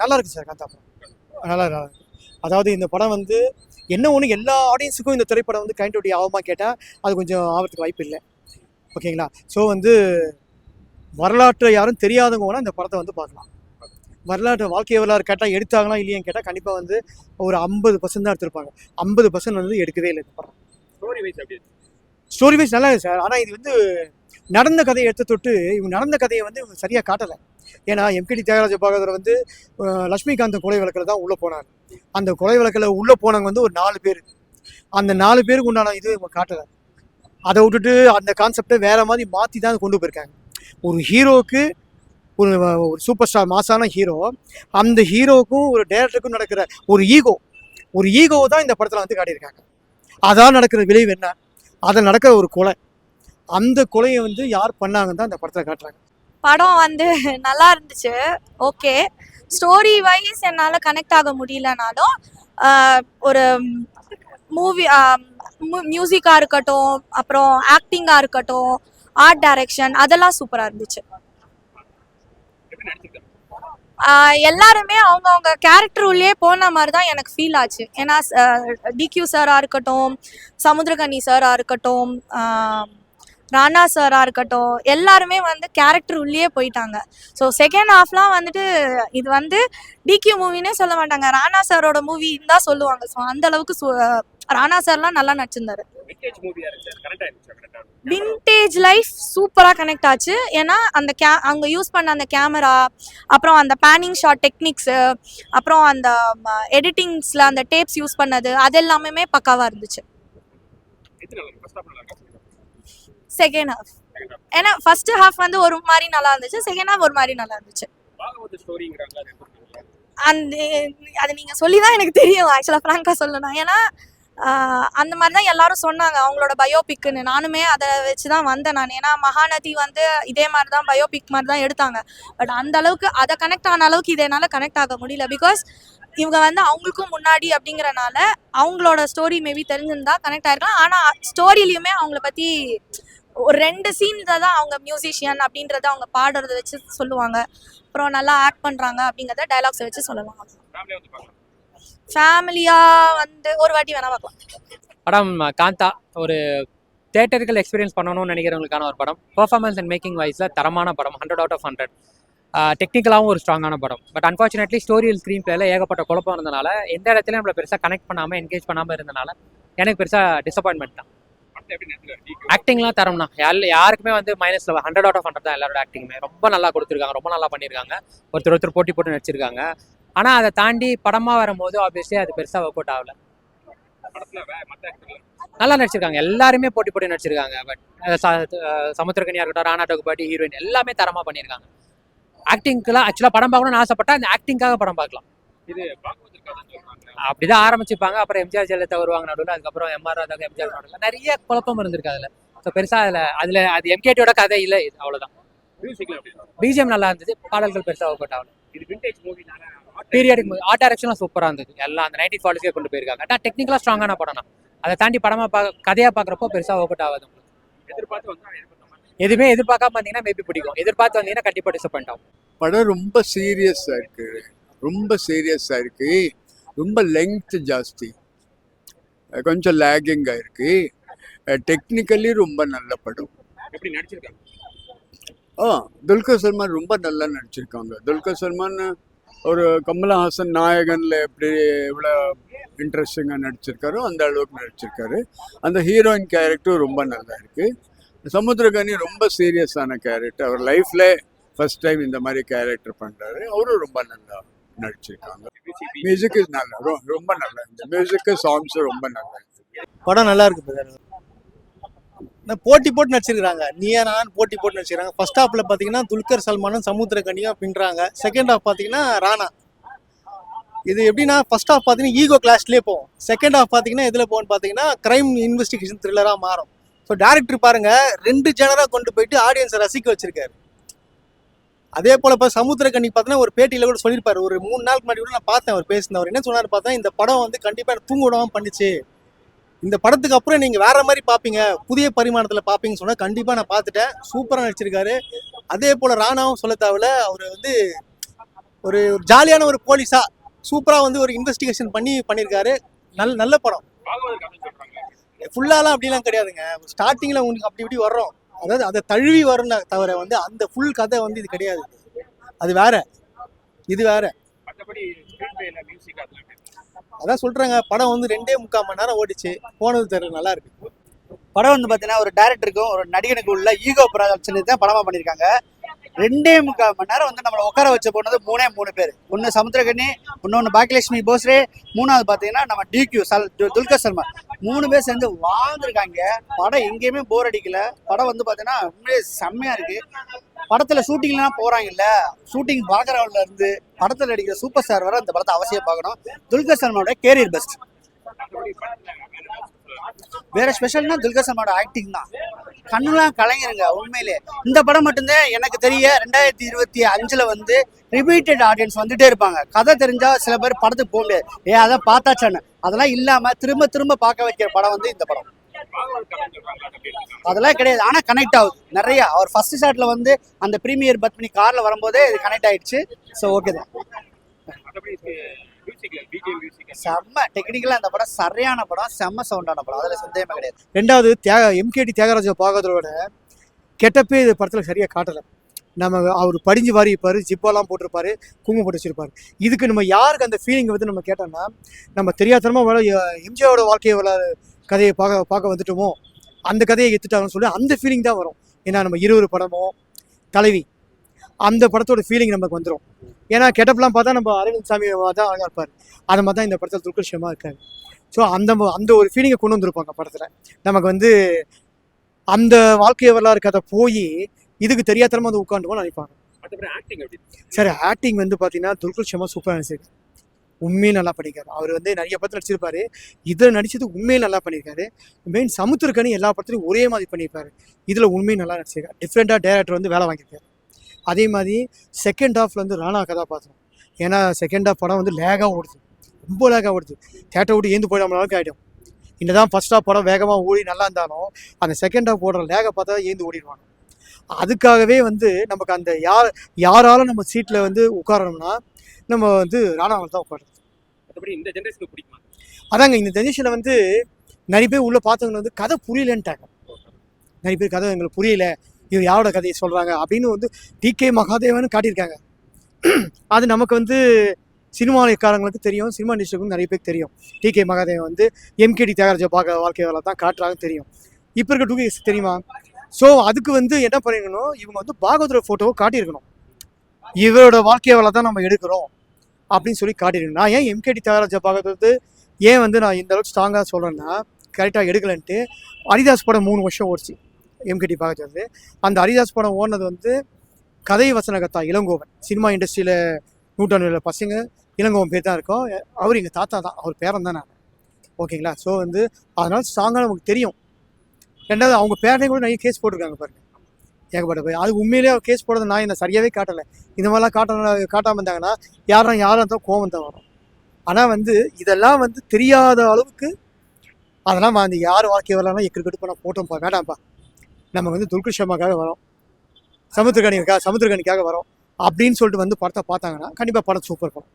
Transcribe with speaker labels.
Speaker 1: நல்லா இருக்கு சார் காந்தா படம். நல்லா இருக்கு. அதாவது இந்த படம் வந்து என்ன ஒன்று, எல்லா ஆடியன்ஸுக்கும் இந்த திரைப்படம் வந்து கைண்ட் ஒட்டி ஆகுமா கேட்டால் அது கொஞ்சம் ஆகிறதுக்கு வாய்ப்பு இல்லை. ஓகேங்களா? ஸோ வந்து வரலாற்றை யாரும் தெரியாதவங்க வேணால் இந்த படத்தை வந்து பார்க்கலாம். வரலாற்று வாழ்க்கை வரலாறு கேட்டால் எடுத்தாங்களா இல்லையான்னு கேட்டால் கண்டிப்பாக வந்து ஒரு 50% தான் எடுத்திருப்பாங்க. 50% வந்து எடுக்கவே இல்லை இந்த படம். ஸ்டோரி வைஸ் நல்லா இருக்கு சார். ஆனால் இது வந்து நடந்த கதையை எடுத்து தொட்டு இவங்க நடந்த கதையை வந்து இவங்க சரியாக காட்டலை. ஏன்னா எம்கேடி தியாகராஜ பாகவதர் வந்து லட்சுமிகாந்த கொலை வழக்கில் தான் உள்ளே போனாங்க. அந்த கொலை வழக்கில் உள்ளே போனவங்க வந்து ஒரு 4 பேர். அந்த 4 பேருக்கு உண்டான இது இவங்க காட்டலை. அதை விட்டுட்டு அந்த கான்செப்டை வேற மாதிரி மாற்றி தான் கொண்டு போயிருக்காங்க. ஒரு ஹீரோவுக்கு ஒரு சூப்பர் ஸ்டார் மாசான ஹீரோ, அந்த ஹீரோவுக்கும் ஒரு டைரக்டருக்கும் நடக்கிற ஒரு ஈகோ தான் இந்த படத்தில் வந்து காட்டியிருக்காங்க. அதான் நடக்கிற விளைவு என்ன, அதில் நடக்கிற ஒரு கொலை, அந்த கொலையை வந்து யார் பண்ணாங்கன்னு தான் இந்த படத்தில் காட்டுறாங்க.
Speaker 2: படம் வந்து நல்லா இருந்துச்சு. ஓகே, ஸ்டோரி வைஸ் என்னால் கனெக்ட் ஆக முடியலனாலும் ஒரு மூவி மியூசிக்காக இருக்கட்டும், அப்புறம் ஆக்டிங்காக இருக்கட்டும், ஆர்ட் டைரக்ஷன் அதெல்லாம் சூப்பராக இருந்துச்சு. எல்லாருமே அவங்கவுங்க கேரக்டர் உள்ளே போன மாதிரி தான் எனக்கு ஃபீல் ஆச்சு. ஏன்னா டிக்யூ சாராக இருக்கட்டும், சமுத்திரகனி சாராக இருக்கட்டும், ராணா சாராக இருக்கட்டும், எல்லாருமே வந்து கேரக்டர் உள்ளே போயிட்டாங்க. ஸோ செகண்ட் ஹாஃப்லாம் வந்துட்டு இது வந்து டிக்யூ மூவினே சொல்ல மாட்டாங்க, ராணா சாரோட மூவின்னு தான் சொல்லுவாங்க. ஸோ அந்த அளவுக்கு ராணா சார்லாம் நல்லா நடிச்சிருந்தாரு. விண்டேஜ் லைஃப் சூப்பராக கனெக்ட் ஆச்சு. ஏன்னா அந்த அவங்க யூஸ் பண்ண அந்த கேமரா, அப்புறம் அந்த பேனிங் ஷாட் டெக்னிக்ஸு, அப்புறம் அந்த எடிட்டிங்ஸில் அந்த டேப்ஸ் யூஸ் பண்ணது, அது எல்லாமே பக்காவாக இருந்துச்சு. செகண்ட் ஹாஃப், ஏன்னா ஃபர்ஸ்ட் ஹாஃப் வந்து ஒரு மாதிரி நல்லா இருந்துச்சு, செகண்ட் ஹாஃப் ஒரு மாதிரி நல்லா இருந்துச்சு. அந்த அது நீங்கள் சொல்லி தான் எனக்கு தெரியும் ஆக்சுவலாக, ஃப்ராங்காக சொல்லணும். ஏன்னா அந்த மாதிரி தான் எல்லாரும் சொன்னாங்க அவங்களோட பயோபிக்குன்னு. நானுமே அதை வச்சு தான் வந்தேன் நான். ஏன்னா மகாநதி வந்து இதே மாதிரி தான் பயோபிக் மாதிரி தான் எடுத்தாங்க. பட் அந்த அளவுக்கு அதை கனெக்ட் ஆன அளவுக்கு இதை என்னால் கனெக்ட் ஆக முடியல. பிகாஸ் இவங்க வந்து அவங்களுக்கும் முன்னாடி அப்படிங்கிறனால அவங்களோட ஸ்டோரி மேபி தெரிஞ்சிருந்தா கனெக்ட் ஆயிருக்கலாம். ஆனால் ஸ்டோரிலையுமே அவங்கள பற்றி ஒரு 2 சீன்ல தான் அவங்க மியூசிஷியன் அப்படின்றத அவங்க பாடுறத வச்சு சொல்லுவாங்க. அப்புறம் நல்லா ஆக்ட் பண்ணுறாங்க அப்படிங்கிறத டைலாக்ஸை வச்சு சொல்லலாம். ஃபேமிலியாக வந்து ஒரு வாட்டி வேணால் பார்க்கலாம்.
Speaker 3: படம் காந்தா ஒரு தியேட்டர்கள் எக்ஸ்பீரியன்ஸ் பண்ணணும்னு நினைக்கிறவங்களுக்கான ஒரு படம். பெர்ஃபார்மன்ஸ் அண்ட் மேக்கிங் வைஸில் தரமான படம், 100 out of 100. டெக்னிக்கலாகவும் ஒரு ஸ்ட்ராங்கான படம். பட் அன்ஃபார்ச்சுனேட்லி ஸ்டோரியல் ஸ்க்ரீன் பிளேல ஏகப்பட்ட குழப்பம் இருந்தனால எந்த இடத்துலையும் நம்மளை பெருசாக கனெக்ட் பண்ணாமல் என்கேஜ் பண்ணாமல் இருந்தனால எனக்கு பெருசாக டிசப்பாயின்மெண்ட் தான். ஆக்டிங்லாம் தரம்னா யாருக்குமே வந்து -100 out of 100 தான். எல்லாரோட ஆக்டிங்குமே ரொம்ப நல்லா கொடுத்துருக்காங்க, ரொம்ப நல்லா பண்ணியிருக்காங்க. ஒருத்தர் போட்டி போட்டு நடிச்சிருக்காங்க. ஆனால் அதை தாண்டி படமாக வரும்போது ஆப்வியஸ்லி அது பெருசாக ஒர்க் அவுட் ஆகலை. நல்லா நடிச்சிருக்காங்க, எல்லாருமே போட்டி நடிச்சிருக்காங்க. பட் சமுத்திரகனியாக இருக்கட்டும், ராணா டகுபாட்டி, ஹீரோயின் எல்லாமே தரமாக பண்ணியிருக்காங்க. ஆக்டிங்க்குலாம் ஆக்சுவலாக படம் பார்க்கணும்னு ஆசைப்பட்டா அந்த ஆக்டிங்காக படம் பார்க்கலாம். இது அப்படிதான் ஆரம்பிச்சுப்பாங்க. அப்புறம் எம்ஜிஆர் ஜெயலலிதா வருவாங்க நடுவில், அதுக்கப்புறம் எம்ஆர் ராதா, எம்ஜிஆர் நடுவில் நிறைய குழப்பம் இருந்திருக்கு அதில். ஸோ பெருசாக அதில் அது எம்கேடியோட கதை இல்லை, அவ்வளோதான். பிஜிஎம் நல்லா இருந்தது, பாடல்கள் பெருசாக ஒர்க் அவுட் ஆகல. இது vintage movie, periodic movie, art டைரக்ஷன்லாம் சூப்பராக இருந்தது. எல்லாம் அந்த 1940s கொண்டு போயிருக்காங்க. ஆனால் டெக்னிக்கலாக ஸ்ட்ராங்கான படம் தான். அதை தாண்டி படமாக கதையாக பார்க்குறப்போ பெருசாக ஒர்க் அவுட் ஆகாது. எதுவுமே எதிர்பார்க்காம வந்தீங்கன்னா மேபி பிடிக்கும், எதிர்பார்த்து வந்தீங்கன்னா கண்டிப்பாக டிசப்பாயிண்ட் ஆகும்.
Speaker 4: படம் ரொம்ப சீரியஸாக இருக்கு, ரொம்ப லெங்க்த் ஜாஸ்தி, கொஞ்சம் லேகிங்காக இருக்கு. டெக்னிக்கலி ரொம்ப நல்ல படம்.
Speaker 3: எப்படி நடிச்சிருக்காங்க?
Speaker 4: துல்கர் சல்மான் ரொம்ப நல்லா நடிச்சிருக்காங்க. துல்கர் சல்மான் ஒரு கமலஹாசன் நாயகனில் எப்படி இவ்வளோ இன்ட்ரெஸ்டிங்காக நடிச்சிருக்காரோ அந்த அளவுக்கு நடிச்சிருக்காரு. அந்த ஹீரோயின் கேரக்டரும் ரொம்ப நல்லா இருக்கு. சமுத்திரகனி ரொம்ப சீரியஸான கேரக்டர், அவர் லைஃப்ல ஃபர்ஸ்ட் டைம் இந்த மாதிரி கேரக்டர் பண்றாரு. அவரும் ரொம்ப நல்லா நடிச்சிருக்காங்க. மியூசிக் நல்லா, ரொம்ப நல்லா இருந்துச்சு. மியூசிக்கு சாங்ஸ் ரொம்ப நல்லா இருக்கு.
Speaker 1: படம் நல்லா இருக்கு. போட்டி போட்டு நடிச்சிருக்காங்க, நீயா நான் போட்டி போட்டு நடிச்சிருக்காங்க. ஃபர்ஸ்ட் ஹாஃப்ல பாத்தீங்கன்னா துல்கர் சல்மானும் சமுத்திரகனியும் பின்றாங்க. செகண்ட் ஹாஃப் பாத்தீங்கன்னா ராணா. இது எப்படின்னா ஃபர்ஸ்ட் ஹாஃப் பாத்தீங்கன்னா ஈகோ கிளாஸ்லேயே போகும், செகண்ட் ஹாஃப் பாத்தீங்கன்னா எதுல போகும்னு பாத்தீங்கன்னா கிரைம் இன்வெஸ்டிகேஷன் த்ரில்லரா மாறும். ஸோ டேரக்டர் பாருங்க 2 ஜெனரா கொண்டு போயிட்டு ஆடியன்ஸை ரசிக்க வச்சிருக்காரு. அதே போல இப்போ சமுத்திரகனி பார்த்தீங்கன்னா ஒரு பேட்டியில கூட சொல்லியிருப்பாரு. ஒரு 3 நாளுக்கு முன்னாடி கூட நான் பார்த்தேன், அவர் பேசினவர் என்ன சொன்னார் பார்த்தா, இந்த படம் வந்து கண்டிப்பா தூங்க விடாம பண்ணிச்சு, இந்த படத்துக்கு அப்புறம் நீங்க வேற மாதிரி பாப்பீங்க, புதிய பரிமாணத்துல பாப்பீங்கன்னு சொன்னா கண்டிப்பா நான் பார்த்துட்டேன். சூப்பரா நடிச்சிருக்காரு. அதே போல ராணாவும் சொல்ல தேவையில்ல, அவர் வந்து
Speaker 5: ஒரு ஜாலியான ஒரு போலீஸா சூப்பராக வந்து ஒரு இன்வெஸ்டிகேஷன் பண்ணியிருக்காரு. நல்ல படம். ஃபுல்லாலாம் அப்படிலாம் கிடையாதுங்க. ஸ்டார்டிங்கில் உங்களுக்கு அப்படி இப்படி வர்றோம், அதாவது அதை தழுவி வரும்னு தவிர வந்து அந்த ஃபுல் கதை வந்து இது கிடையாது. அது வேற, இது வேற. அதான் சொல்றாங்க, படம் வந்து 2.25 மணி நேரம் ஓடிச்சு, போனது தெரியல. நல்லா இருக்கு
Speaker 6: படம். வந்து பார்த்தீங்கன்னா ஒரு டேரக்டருக்கும் ஒரு நடிகனுக்கு உள்ள ஈகோ ப்ராஜெக்ட் தான் படமாக பண்ணியிருக்காங்க. 2.25 மணி நேரம் வந்து நம்மளை உட்கார வச்ச போனது 3 பேர். ஒன்று சமுத்திரகனி, இன்னொன்று பாக்கியலட்சுமி போஸ்ரே, மூணாவது பார்த்தீங்கன்னா நம்ம டிக்யூ துல்கர் சல்மான். 3 பேர் சேர்ந்து வாழ்ந்துருக்காங்க. படம் எங்கேயுமே போர் அடிக்கல. படம் வந்து பார்த்தீங்கன்னா உண்மையே செம்மையாக இருக்கு. படத்தில் ஷூட்டிங்லாம் போகிறாங்கல்ல, ஷூட்டிங் பேக்ரவுண்ட்ல இருந்து படத்தில் நடிக்கிற சூப்பர் ஸ்டார் வர இந்த படத்தை அவசியம் பார்க்கணும். துல்கர் சல்மானோட கேரியர் பெஸ்ட். வேற ஸ்பெஷல்னா துல்கர் சல்மானோட ஆக்டிங் தான். கண்ணுலாம் கலைஞருங்க உண்மையிலே. இந்த படம் மட்டும்தான் எனக்கு தெரிய 2025 வந்து ரிப்பீட்டட் ஆடியன்ஸ் வந்துட்டே இருப்பாங்க. கதை தெரிஞ்சா சில பேர் படத்துக்கு போக முடியாது, அதான் பார்த்தாச்சான்னு. அதெல்லாம் இல்லாம திரும்ப திரும்ப பார்க்க வைக்கிற படம் வந்து இந்த படம். அதெல்லாம் கிடையாது, ஆனா கனெக்ட் ஆகுது நிறைய. அவர் ஃபர்ஸ்ட் ஷாட்ல வந்து அந்த பிரீமியர் பத்மினி கார்ல வரும்போதே இது கனெக்ட் ஆயிடுச்சு. ஸோ ஓகே தான். செம்ம டெக்னிக்கலா இந்த படம் சரியான படம், செம்ம சவுண்டான படம், அதுல சந்தேகமே கிடையாது.
Speaker 1: ரெண்டாவது எம்கேடி தியாகராஜா பார்க்கறதோட கெட்டப்பே இது படத்தில் சரியாக காட்டலை. நம்ம அவர் படிஞ்சு வாரி இருப்பார், ஜிப்பாலாம் போட்டிருப்பாரு, குங்குமம் போட்டு வச்சிருப்பாரு. இதுக்கு நம்ம யாருக்கு அந்த ஃபீலிங் வந்து நம்ம கேட்டோம்னா, நம்ம தெரியாதனமாக எம்ஜிஆரோட வாழ்க்கையை கதையை பார்க்க வந்துட்டோமோ, அந்த கதையை எடுத்துட்டாங்கன்னு சொல்லி அந்த ஃபீலிங் தான் வரும். ஏன்னா நம்ம 20 படமோ தலைவி அந்த படத்தோட ஃபீலிங் நமக்கு வந்துடும். ஏன்னா கெட்டப்லாம் பார்த்தா நம்ம அரவிந்த் சாமி தான் அழகாக இருப்பார். அது மாதிரி தான் இந்த படத்தில் துல்கர் இருக்காரு. ஸோ அந்த ஒரு ஃபீலிங்கை கொண்டு வந்திருப்பாங்க படத்தில். நமக்கு வந்து அந்த வாழ்க்கை வரலாறு கதை போய் இதுக்கு தெரியாதனமா வந்து உட்காந்துவோம்னு நினைப்பாங்க. சரி, ஆக்டிங் வந்து பார்த்தீங்கன்னா துல்கர் சூப்பராக நடிச்சிருக்காரு. உண்மையும் நல்லா பண்ணியிருக்காரு. அவர் வந்து நிறைய படத்தில் நடிச்சிருப்பாரு, இதில் நடிச்சது உண்மையும் நல்லா பண்ணியிருக்காரு. மெயின் சமுத்திரக்கனி எல்லா படத்துலையும் ஒரே மாதிரி பண்ணியிருப்பாரு, இதில் உண்மையும் நல்லா நடிச்சிருக்காரு. டிஃப்ரெண்ட்டாக டேரக்டர் வந்து வேலை வாங்கியிருக்காரு. அதே மாதிரி செகண்ட் ஹாஃப்ல வந்து ராணா கதாபாத்திரம். ஏன்னா செகண்ட் ஹாஃப் படம் வந்து லேகாக ஓடுது, ரொம்ப லேகாக ஓடுது. தேட்டரை விட்டு ஏந்து போயிடாம அளவுக்கு ஆகிடும். இன்னதான் ஃபர்ஸ்ட் ஹாஃப் படம் வேகமாக ஓடி நல்லா இருந்தாலும் அந்த செகண்ட் ஹாஃப் ஓடுற லேகை பார்த்தா ஏந்து ஓடிடுவாங்க. அதுக்காகவே வந்து நமக்கு அந்த யாராலும் நம்ம சீட்டில் வந்து உட்காரணும்னா நம்ம வந்து ராணாவில் தான் உட்காருறது. அதாங்க இந்த ஜெனரேஷனில் வந்து நிறைய பேர் உள்ளே பார்த்தவங்க வந்து கதை புரியலன்ட்டாங்க. நிறைய பேர் கதை எங்களுக்கு புரியல, இவர் யாரோட கதையை சொல்கிறாங்க அப்படின்னு வந்து டிகே மகாதேவன் காட்டியிருக்காங்க. அது நமக்கு வந்து சினிமாக்காரங்களுக்கு தெரியும், சினிமா இண்டஸ்ட்ரிக்கு நிறைய பேருக்கு தெரியும். டிகே மகாதேவன் வந்து எம்கேடி தியாகராஜா வாழ்க்கை வரலாறு தான் காட்டுறாங்க தெரியும். இப்போ இருக்க 2K தெரியுமா? ஸோ அதுக்கு வந்து என்ன பண்ணிருக்கணும், இவங்க வந்து பாகவதர் ஃபோட்டோவை காட்டியிருக்கணும். இவரோட வாழ்க்கை வரலாறு தான் நம்ம எடுக்கிறோம் அப்படின்னு சொல்லி காட்டியிருக்கணும். நான் ஏன் எம்கேடி தியாகராஜா பாகவதர் ஏன் வந்து நான் இந்த அளவுக்கு ஸ்ட்ராங்காக சொல்கிறேன்னா, கரெக்டாக எடுக்கலன்ட்டு ஹரிதாஸ் படம் 3 வருஷம் ஓடிச்சு எம்கேடி பாகவதர். அந்த ஹரிதாஸ் படம் ஓடினது வந்து கதை வசனகத்தா இளங்கோவன். சினிமா இண்டஸ்ட்ரியில் 100 பசங்க இளங்கோவன் பேர் தான் இருக்கும். அவர் எங்கள் தாத்தா தான், அவர் பேரன் தான் நான். ஓகேங்களா? ஸோ வந்து அதனால் ஸ்ட்ராங்காக நமக்கு தெரியும். ரெண்டாவது அவங்க பேரனை கூட நிறைய கேஸ் போட்டிருக்காங்க பாருங்க, ஏகப்பட்ட போய். அது உண்மையிலேயே கேஸ் போடுறது நான் என்ன சரியாகவே காட்டலை. இந்த மாதிரிலாம் காட்டாமல் இருந்தாங்கன்னா யாரும் தான் கோவம் தான் வரும். ஆனால் வந்து இதெல்லாம் வந்து தெரியாத அளவுக்கு அதெல்லாம் வந்து யார் வாழ்க்கை வரலாம்னா எக்கிட்டு பண்ண போட்டோம்ப்பா, வேண்டாம்ப்பா, நம்ம வந்து துல்கர் வரோம், சமுத்திரக்கனிக்காக வரோம் அப்படின்னு சொல்லிட்டு வந்து படத்தை பார்த்தாங்கன்னா கண்டிப்பாக படம் சூப்பர் படம்.